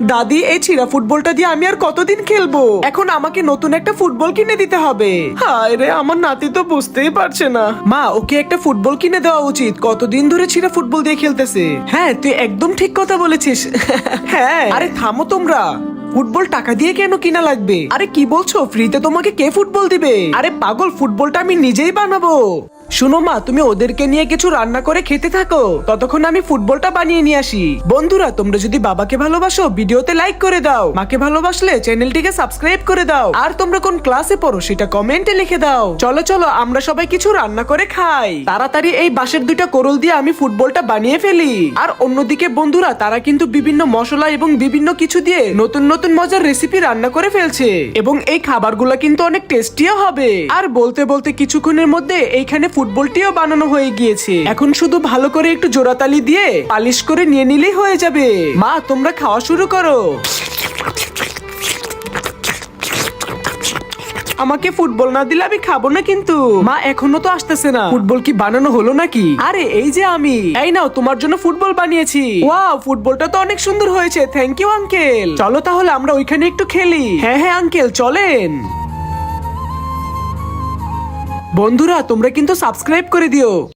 দাদি, এই ছিঁড়া ফুটবলটা দিয়ে আমি আর কতদিন খেলবো? এখন আমাকে নতুন একটা ফুটবল কিনে দিতে হবে। হায় রে, আমার নাতি তো বুঝতেই পারছে না। মা, ওকে একটা ফুটবল কিনে দেওয়া উচিত, কতদিন ধরে ছিঁড়া ফুটবল দিয়ে খেলতেছে। হ্যাঁ, তুই একদম ঠিক কথা বলেছিস। হ্যাঁ, আরে থামো তোমরা। ফুটবল টাকা দিয়ে কেন কিনা লাগবে? আরে কি বলছো, ফ্রিতে তোমাকে কে ফুটবল দিবে? আরে পাগল, ফুটবলটা আমি নিজেই বানাবো। শুনো মা, তুমি ওদেরকে নিয়ে কিছু রান্না করে খেতে থাকো, ততক্ষণ আমি ফুটবলটা বানিয়ে নিয়ে আসি। বন্ধুরা, তোমরা যদি বাবাকে ভালোবাসো ভিডিওতে লাইক করে দাও, মাকে ভালোবাসলে চ্যানেলটিকে সাবস্ক্রাইব করে দাও, আর তোমরা কোন ক্লাসে পড়ো সেটা কমেন্টে লিখে দাও। চলো চলো, আমরা সবাই কিছু রান্না করে খাই। তাড়াতাড়ি এই বাঁশের দুইটা কোরল দিয়ে আমি ফুটবলটা বানিয়ে ফেলি। আর অন্যদিকে বন্ধুরা, তারা কিন্তু বিভিন্ন মশলা এবং বিভিন্ন কিছু দিয়ে নতুন নতুন মজার রেসিপি রান্না করে ফেলছে, এবং এই খাবারগুলো কিন্তু অনেক টেস্টিও হবে। আর বলতে বলতে কিছুক্ষণের মধ্যে এইখানে ফুটবলটিও বানানো হয়ে গিয়েছে। এখন শুধু ভালো করে একটু জোড়াতালি দিয়ে পালিশ করে নিয়ে নিলেই হয়ে যাবে। মা, তোমরা খাওয়া শুরু করো। আমাকে ফুটবল না দিলে আমি খাবো না কিন্তু। মা, এখনো তো আসতেছে না। ফুটবল কি বানানো হলো নাকি? আরে এই যে আমি। এই নাও, তোমার জন্য ফুটবল বানিয়েছি। ওয়াও, ফুটবলটা তো অনেক সুন্দর হয়েছে। Thank you uncle. চলো তাহলে আমরা ওইখানে একটু খেলি। হ্যাঁ হ্যাঁ আঙ্কেল, চলেন। বন্ধুরা, তোমরা কিন্তু সাবস্ক্রাইব করে দিও।